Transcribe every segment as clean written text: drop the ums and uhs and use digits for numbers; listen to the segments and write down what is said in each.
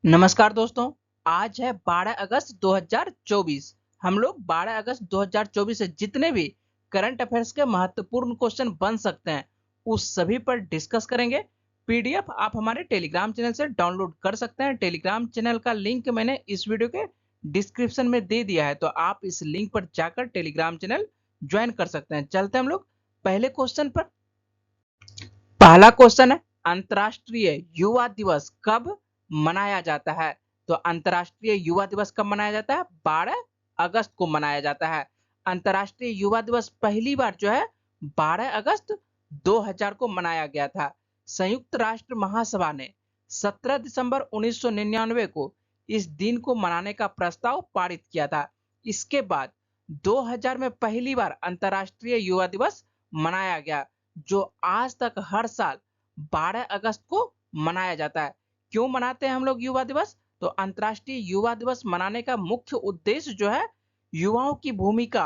नमस्कार दोस्तों। आज है 12 अगस्त 2024। हम लोग 12 अगस्त 2024 से जितने भी करंट अफेयर्स के महत्वपूर्ण क्वेश्चन बन सकते हैं उस सभी पर डिस्कस करेंगे। पीडीएफ आप हमारे टेलीग्राम चैनल से डाउनलोड कर सकते हैं। टेलीग्राम चैनल का लिंक मैंने इस वीडियो के डिस्क्रिप्शन में दे दिया है, तो आप इस लिंक पर जाकर टेलीग्राम चैनल ज्वाइन कर सकते हैं। चलते हैं हम लोग पहले क्वेश्चन पर। पहला क्वेश्चन है, अंतर्राष्ट्रीय युवा दिवस कब मनाया जाता है? तो अंतर्राष्ट्रीय युवा दिवस कब मनाया जाता है? 12 अगस्त को मनाया जाता है। अंतर्राष्ट्रीय युवा दिवस पहली बार जो है 12 अगस्त 2000 को मनाया गया था। संयुक्त राष्ट्र महासभा ने 17 दिसंबर 1999 को इस दिन को मनाने का प्रस्ताव पारित किया था। इसके बाद 2000 में पहली बार अंतर्राष्ट्रीय युवा दिवस मनाया गया, जो आज तक हर साल 12 अगस्त को मनाया जाता है। क्यों मनाते हैं हम लोग युवा दिवस? तो अंतर्राष्ट्रीय युवा दिवस मनाने का मुख्य उद्देश्य जो है युवाओं की भूमिका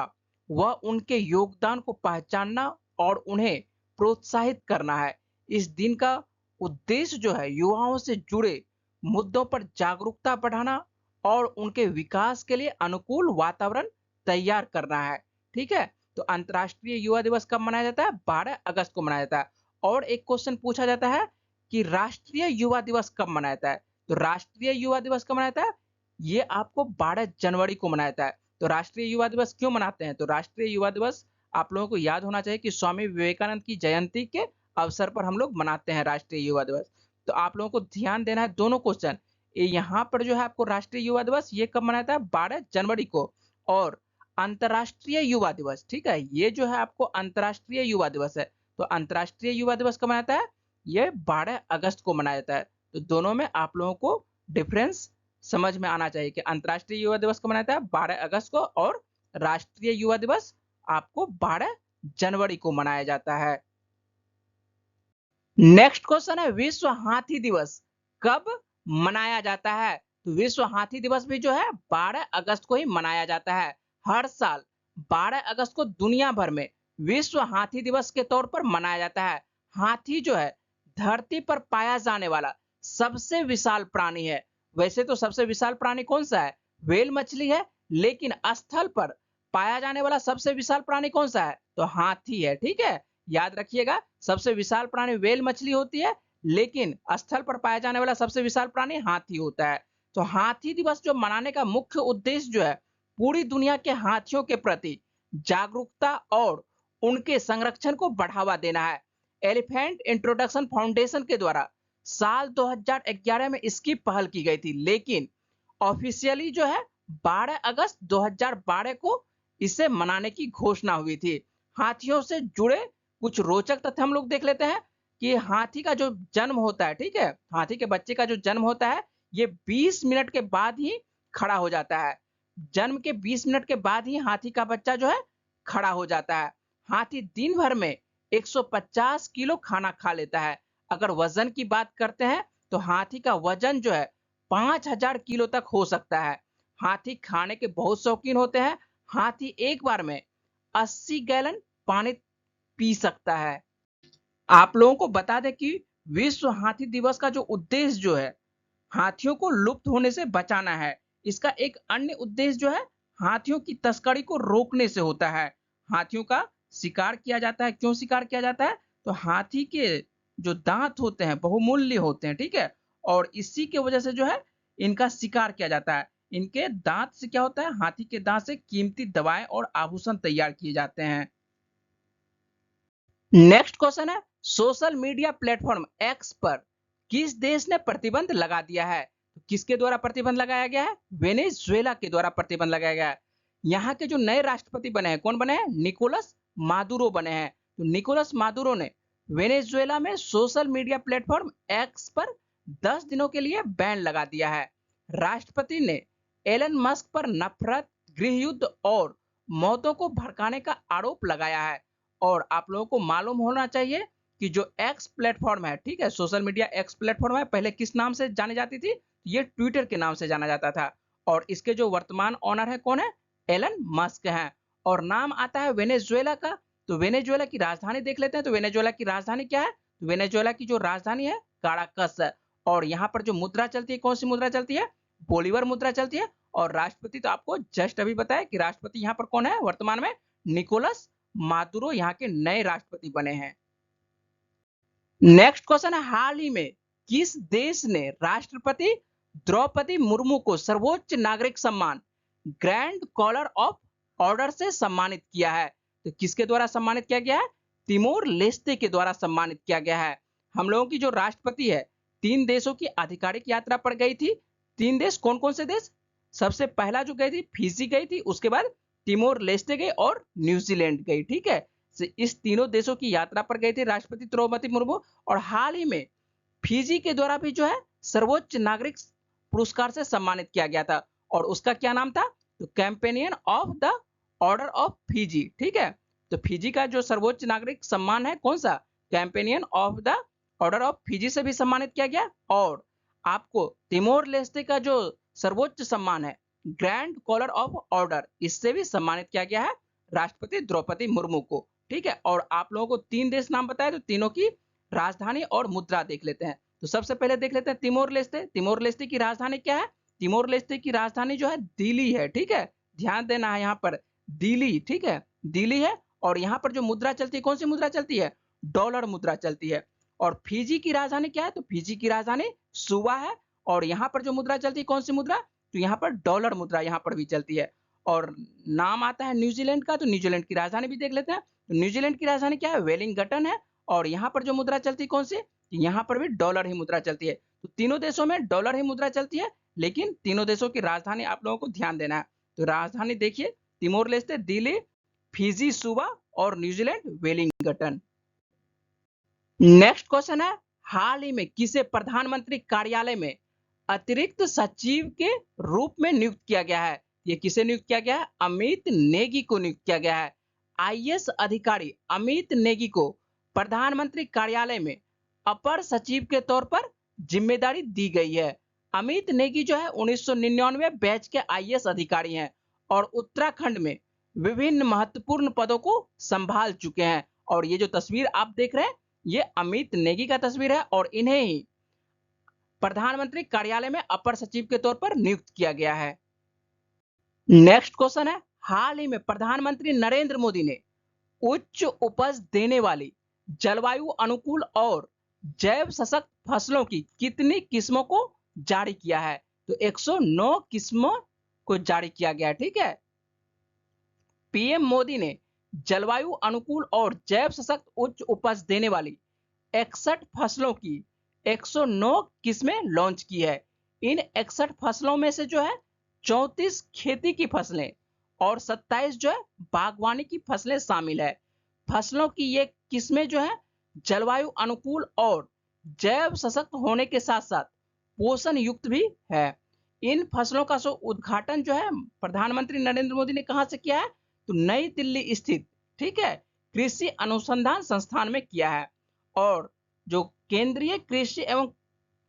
व उनके योगदान को पहचानना और उन्हें प्रोत्साहित करना है। इस दिन का उद्देश्य जो है युवाओं से जुड़े मुद्दों पर जागरूकता बढ़ाना और उनके विकास के लिए अनुकूल वातावरण तैयार करना है। ठीक है, तो अंतर्राष्ट्रीय युवा दिवस कब मनाया जाता है? 12 अगस्त को मनाया जाता है। और एक क्वेश्चन पूछा जाता है कि राष्ट्रीय युवा दिवस कब मनाया जाता है? तो राष्ट्रीय युवा दिवस कब मनाया जाता है? ये आपको 12 जनवरी को मनाया जाता है। तो राष्ट्रीय युवा दिवस क्यों मनाते हैं? तो राष्ट्रीय युवा दिवस आप लोगों को याद होना चाहिए कि स्वामी विवेकानंद की जयंती के अवसर पर हम लोग मनाते हैं राष्ट्रीय युवा दिवस। तो आप लोगों को ध्यान देना है दोनों क्वेश्चन। यहाँ पर जो है आपको राष्ट्रीय युवा दिवस ये कब मनाया जाता है? 12 जनवरी को। और अंतर्राष्ट्रीय युवा दिवस, ठीक है, ये जो है आपको अंतर्राष्ट्रीय युवा दिवस है। तो अंतर्राष्ट्रीय युवा दिवस कब मनाता है? ये 12 अगस्त को मनाया जाता है। तो दोनों में आप लोगों को डिफरेंस समझ में आना चाहिए कि अंतर्राष्ट्रीय युवा दिवस कब मनाता है? 12 अगस्त को। और राष्ट्रीय युवा दिवस आपको 12 जनवरी को मनाया जाता है। नेक्स्ट क्वेश्चन है, विश्व हाथी दिवस कब मनाया जाता है? तो विश्व हाथी दिवस भी जो है 12 अगस्त को ही मनाया जाता है। हर साल 12 अगस्त को दुनिया भर में विश्व हाथी दिवस के तौर पर मनाया जाता है। हाथी जो है धरती पर पाया जाने वाला सबसे विशाल प्राणी है। वैसे तो सबसे विशाल प्राणी कौन सा है? व्हेल मछली है, लेकिन स्थल पर पाया जाने वाला सबसे विशाल प्राणी कौन सा है? तो हाथी है। ठीक है, याद रखिएगा, सबसे विशाल प्राणी व्हेल मछली होती है, लेकिन स्थल पर पाया जाने वाला सबसे विशाल प्राणी हाथी होता है। तो हाथी दिवस जो मनाने का मुख्य उद्देश्य जो है पूरी दुनिया के हाथियों के प्रति जागरूकता और उनके संरक्षण को बढ़ावा देना है। एलिफेंट इंट्रोडक्शन फाउंडेशन के द्वारा साल 2011 में इसकी पहल की गई थी, लेकिन ऑफिशियली जो है 12 अगस्त 2012 को इसे मनाने की घोषणा हुई थी। हाथियों से जुड़े कुछ रोचक तथ्य हम लोग देख लेते हैं कि हाथी का जो जन्म होता है, ठीक है, हाथी के बच्चे का जो जन्म होता है ये 20 मिनट के बाद ही खड़ा हो जाता है। जन्म के 20 मिनट के बाद ही हाथी का बच्चा जो है खड़ा हो जाता है। हाथी दिन भर में 150 किलो खाना खा लेता है। अगर वजन की बात करते हैं तो हाथी का वजन जो है 5000 किलो तक हो सकता है। हाथी खाने के बहुत शौकीन होते हैं। हाथी एक बार में 80 गैलन पानी पी सकता है। आप लोगों को बता दें कि विश्व हाथी दिवस का जो उद्देश्य जो है हाथियों को लुप्त होने से बचाना है। इसका एक अन्य उद्देश्य जो है हाथियों की तस्करी को रोकने से होता है। हाथियों का शिकार किया जाता है। क्यों शिकार किया जाता है? तो हाथी के जो दांत होते हैं बहुमूल्य होते हैं, ठीक है, और इसी के वजह से जो है इनका शिकार किया जाता है। इनके दांत से क्या होता है? हाथी के दांत से कीमती दवाएं और आभूषण तैयार किए जाते हैं। नेक्स्ट क्वेश्चन है, सोशल मीडिया प्लेटफॉर्म एक्स पर किस देश ने प्रतिबंध लगा दिया है? तो किसके द्वारा प्रतिबंध लगाया गया है? वेनेजुएला के द्वारा प्रतिबंध लगाया गया है। यहाँ के जो नए राष्ट्रपति बने हैं, कौन बने हैं? निकोलस मादुरो बने हैं। तो निकोलस मादुरो ने वेनेजुएला में सोशल मीडिया प्लेटफॉर्म एक्स पर 10 दिनों के लिए बैन लगा दिया है। राष्ट्रपति ने एलन मस्क पर नफरत, गृह युद्ध और मौतों को भड़काने का आरोप लगाया है। और आप लोगों को मालूम होना चाहिए कि जो एक्स प्लेटफॉर्म है, ठीक है, सोशल मीडिया एक्स प्लेटफॉर्म है, पहले किस नाम से जानी जाती थी? ये ट्विटर के नाम से जाना जाता था। और इसके जो वर्तमान ओनर है कौन है? एलन मस्क हैं। और नाम आता है वेनेजुएला का। तो वेनेजुएला की राजधानी देख लेते हैं। तो वेनेजुएला की राजधानी क्या है? तो वेनेजुएला की जो राजधानी है काराकस है। और यहाँ पर जो मुद्रा चलती है कौन सी मुद्रा चलती है? बोलीवर मुद्रा चलती है। और राष्ट्रपति तो आपको जस्ट अभी बताया कि राष्ट्रपति यहाँ पर कौन है वर्तमान में? निकोलस मादुरो यहाँ के नए राष्ट्रपति बने हैं। नेक्स्ट क्वेश्चन है, हाल ही में किस देश ने राष्ट्रपति द्रौपदी मुर्मू को सर्वोच्च नागरिक सम्मान ग्रैंड कॉलर ऑफ ऑर्डर से सम्मानित किया है? तो किसके द्वारा सम्मानित किया गया है? तिमोर लेस्ते के द्वारा सम्मानित किया गया है। हम लोगों की जो राष्ट्रपति है 3 देशों की आधिकारिक यात्रा पर गई थी। 3 देश कौन कौन से देश? सबसे पहला जो गई थी फिजी गई थी, उसके बाद तिमोर लेस्ते गई और न्यूजीलैंड गई। ठीक है, इस तीनों देशों की यात्रा पर गई थी राष्ट्रपति द्रौपदी मुर्मू। और हाल ही में फिजी के द्वारा भी जो है सर्वोच्च नागरिक पुरस्कार से सम्मानित किया गया था और उसका क्या नाम था? तो companion of the order of Fiji. ठीक है, तो फिजी का जो सर्वोच्च नागरिक सम्मान है कौन सा? Companion of the order of Fiji से भी सम्मानित किया गया। और आपको तिमोर लेस्ते का जो सर्वोच्च सम्मान है ग्रैंड कॉलर ऑफ ऑर्डर, इससे भी सम्मानित किया गया है राष्ट्रपति द्रौपदी मुर्मू को। ठीक है, और आप लोगों को 3 देश नाम बताए, तो तीनों की राजधानी और मुद्रा देख लेते हैं। तो सबसे पहले देख लेते हैं तिमोर लेस्ते। तिमोर लेस्ते की राजधानी क्या है? तिमोर लेस्ते की राजधानी जो है दिल्ली है। ठीक है, ध्यान देना है यहाँ पर दिल्ली। ठीक है, दिल्ली है। और यहाँ पर जो मुद्रा चलती है कौन सी मुद्रा चलती है? डॉलर मुद्रा चलती है। और फिजी की राजधानी क्या है? तो फिजी की राजधानी सुवा है। और यहाँ पर जो मुद्रा चलती है कौन सी मुद्रा? तो यहाँ पर डॉलर मुद्रा यहाँ पर भी चलती है। और नाम आता है न्यूजीलैंड का, तो न्यूजीलैंड की राजधानी भी देख लेते हैं। तो न्यूजीलैंड की राजधानी क्या है? वेलिंगटन है। और यहाँ पर जो मुद्रा चलती है कौन सी? यहाँ पर भी डॉलर ही मुद्रा चलती है। तो तीनों देशों में डॉलर ही मुद्रा चलती है, लेकिन तीनों देशों की राजधानी आप लोगों को ध्यान देना है। तो राजधानी देखिए, तिमोर लेस्ते दिल्ली, फिजी सुवा और न्यूजीलैंड वेलिंगटन। नेक्स्ट क्वेश्चन है, हाल ही में किसे प्रधानमंत्री कार्यालय में अतिरिक्त सचिव के रूप में नियुक्त किया गया है? ये किसे नियुक्त किया गया है? अमित नेगी को नियुक्त किया गया है। आईएएस अधिकारी अमित नेगी को प्रधानमंत्री कार्यालय में अपर सचिव के तौर पर जिम्मेदारी दी गई है। अमित नेगी जो है 1999 बैच के आईएएस अधिकारी हैं और उत्तराखंड में विभिन्न महत्वपूर्ण पदों को संभाल चुके हैं। और ये जो तस्वीर आप देख रहे हैं ये अमित नेगी का तस्वीर है और इन्हें ही प्रधानमंत्री कार्यालय में अपर सचिव के तौर पर नियुक्त किया गया है। नेक्स्ट क्वेश्चन है, हाल ही में प्रधानमंत्री नरेंद्र मोदी ने उच्च उपज देने वाली जलवायु अनुकूल और जैव सशक्त फसलों की कितनी किस्मों को जारी किया है? तो 109 किस्मों को जारी किया गया है। ठीक है, पीएम मोदी ने जलवायु अनुकूल और जैव सशक्त उच्च उपज देने वाली 61 फसलों की 109 किस्में लॉन्च की है। इन 61 फसलों में से जो है 34 खेती की फसलें और 27 जो है बागवानी की फसलें शामिल है। फसलों की ये किस्में जो है जलवायु अनुकूल और जैव सशक्त होने के साथ साथ पोषण युक्त भी है। इन फसलों का उद्घाटन जो है प्रधानमंत्री नरेंद्र मोदी ने कहां से किया है? तो नई दिल्ली स्थित, ठीक है, कृषि अनुसंधान संस्थान में किया है। और जो केंद्रीय कृषि एवं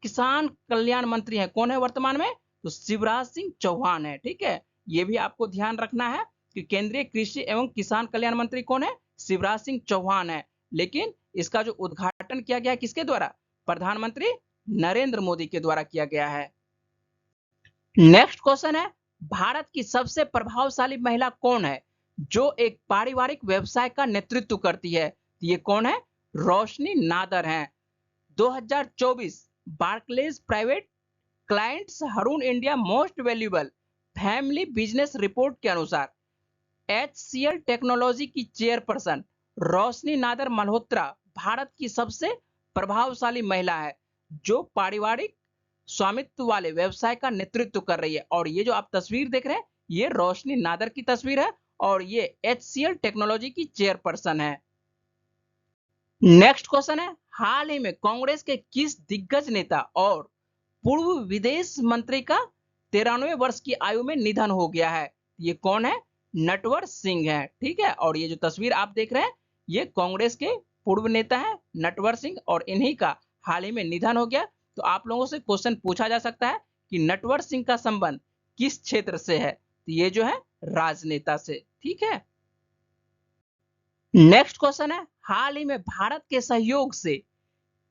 किसान कल्याण मंत्री हैं कौन है वर्तमान में? तो शिवराज सिंह चौहान है। ठीक है, ये भी आपको ध्यान रखना है कि केंद्रीय कृषि एवं किसान कल्याण मंत्री कौन है? शिवराज सिंह चौहान है। लेकिन इसका जो उद्घाटन किया गया किसके द्वारा? प्रधानमंत्री नरेंद्र मोदी के द्वारा किया गया है। नेक्स्ट क्वेश्चन है, भारत की सबसे प्रभावशाली महिला कौन है जो एक पारिवारिक व्यवसाय का नेतृत्व करती है? ये कौन है? रोशनी नादर हैं। 2024 Barclays private clients Hurun India most valuable family business report के अनुसार HCL टेक्नोलॉजी की चेयरपर्सन रोशनी नादर मल्होत्रा भारत की सबसे प्रभावशाली महिला है जो पारिवारिक स्वामित्व वाले व्यवसाय का नेतृत्व कर रही है। और ये जो आप तस्वीर देख रहे हैं ये रोशनी नादर की तस्वीर है और ये HCL टेक्नोलॉजी की चेयरपर्सन है। नेक्स्ट क्वेश्चन है, हाल ही में कांग्रेस के किस दिग्गज नेता और पूर्व विदेश मंत्री का 93 वर्ष की आयु में निधन हो गया है? ये कौन है? नटवर सिंह है। ठीक है, और ये जो तस्वीर आप देख रहे हैं ये कांग्रेस के पूर्व नेता है नटवर सिंह और इन्हीं का हाल ही में निधन हो गया। तो आप लोगों से क्वेश्चन पूछा जा सकता है कि नटवर सिंह का संबंध किस क्षेत्र से है? तो ये जो है राजनेता से। ठीक है, नेक्स्ट क्वेश्चन है, हाल ही में भारत के सहयोग से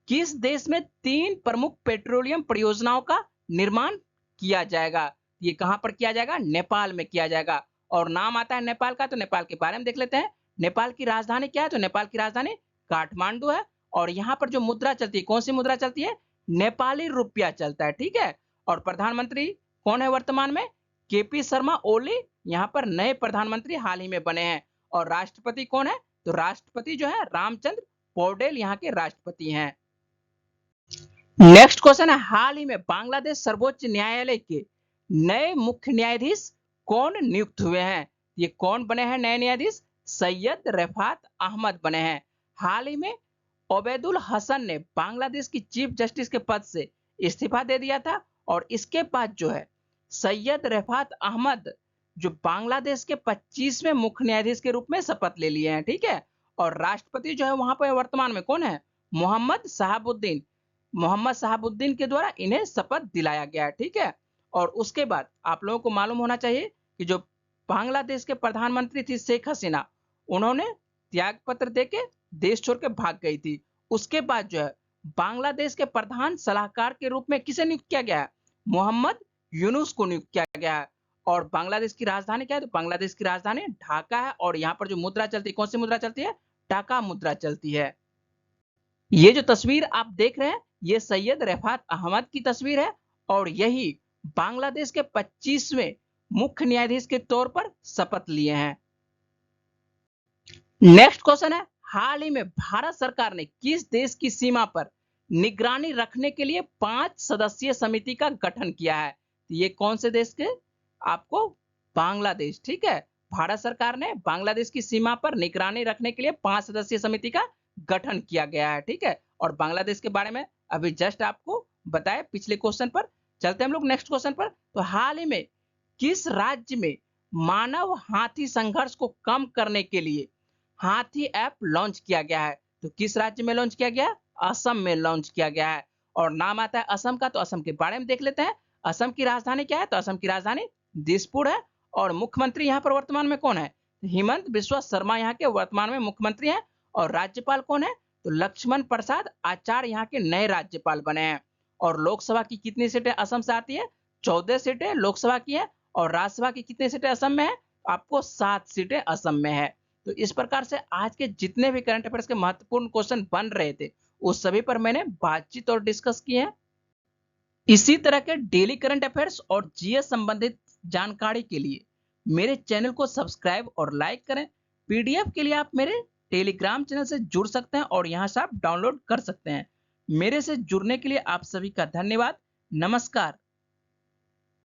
किस देश में 3 प्रमुख पेट्रोलियम परियोजनाओं का निर्माण किया जाएगा? ये कहां पर किया जाएगा? नेपाल में किया जाएगा। और नाम आता है नेपाल का, तो नेपाल के बारे में देख लेते हैं। नेपाल की राजधानी क्या है? तो नेपाल की राजधानी काठमांडू है। और यहाँ पर जो मुद्रा चलती है, कौन सी मुद्रा चलती है? नेपाली रुपया चलता है, ठीक है। और प्रधानमंत्री कौन है वर्तमान में? केपी शर्मा ओली यहाँ पर नए प्रधानमंत्री हाल ही में बने हैं। और राष्ट्रपति कौन है? तो राष्ट्रपति जो है रामचंद्र पौडेल यहाँ के राष्ट्रपति हैं। नेक्स्ट क्वेश्चन है, हाल ही में बांग्लादेश सर्वोच्च न्यायालय के नए मुख्य न्यायाधीश कौन नियुक्त हुए हैं? ये कौन बने हैं नए न्यायाधीश? सैयद रफात अहमद बने हैं। हाल ही में ओबैदुल हसन ने बांग्लादेश की चीफ जस्टिस के पद से इस्तीफा दे दिया था। और इसके बाद जो है सैयद रफात अहमद जो बांग्लादेश के 25वें मुख्य न्यायाधीश के रूप में शपथ ले लिए हैं, ठीक है। और राष्ट्रपति जो है वहां पर वर्तमान में कौन है? मोहम्मद शहाबुद्दीन के द्वारा इन्हें शपथ दिलाया गया है, ठीक है। और उसके बाद आप लोगों को मालूम होना चाहिए कि जो बांग्लादेश के प्रधानमंत्री थी शेख हसीना, उन्होंने त्याग पत्र देके देश छोड़ के भाग गई थी। उसके बाद जो है बांग्लादेश के प्रधान सलाहकार के रूप में किसे नियुक्त किया गया है? मोहम्मद यूनुस को नियुक्त किया गया है। और बांग्लादेश की राजधानी क्या है? तो बांग्लादेश की राजधानी ढाका है। और यहाँ पर जो मुद्रा चलती है, कौन सी मुद्रा चलती है? टाका मुद्रा चलती है। ये जो तस्वीर आप देख रहे हैं, ये सैयद रफात अहमद की तस्वीर है। और यही बांग्लादेश के 25वें मुख्य न्यायाधीश के तौर पर शपथ लिए हैं। नेक्स्ट क्वेश्चन है, हाल ही में भारत सरकार ने किस देश की सीमा पर निगरानी रखने के लिए 5 सदस्यीय समिति का गठन किया है? ये कौन से देश के? आपको बांग्लादेश, ठीक है। भारत सरकार ने बांग्लादेश की सीमा पर निगरानी रखने के लिए 5 सदस्यीय समिति का गठन किया गया है, ठीक है। और बांग्लादेश के बारे में अभी जस्ट आपको बताया पिछले क्वेश्चन पर। चलते हम लोग नेक्स्ट क्वेश्चन पर। तो हाल ही में किस राज्य में मानव हाथी संघर्ष को कम करने के लिए हाथी ऐप लॉन्च किया गया है? तो किस राज्य में लॉन्च किया गया? असम में लॉन्च किया गया है। और नाम आता है असम का, तो असम के बारे में देख लेते हैं। असम की राजधानी क्या है? तो असम की राजधानी दिसपुर है। और मुख्यमंत्री यहाँ पर वर्तमान में कौन है? हिमंत बिस्वा शर्मा यहाँ के वर्तमान में मुख्यमंत्री हैं। और राज्यपाल कौन है? तो लक्ष्मण प्रसाद आचार्य यहाँ के नए राज्यपाल बने हैं। और लोकसभा की कितनी सीटें असम से आती है? 14 सीटें लोकसभा की है। और राज्यसभा की कितनी सीटें असम में है? आपको 7 सीटें असम में है। तो इस प्रकार से आज के जितने भी करंट अफेयर्स के महत्वपूर्ण क्वेश्चन बन रहे थे, उस सभी पर मैंने बातचीत और डिस्कस किए हैं। इसी तरह के डेली करंट अफेयर्स और जीएस संबंधित जानकारी के लिए मेरे चैनल को सब्सक्राइब और लाइक करें। पीडीएफ के लिए आप मेरे टेलीग्राम चैनल से जुड़ सकते हैं और यहां से आप डाउनलोड कर सकते हैं। मेरे से जुड़ने के लिए आप सभी का धन्यवाद। नमस्कार।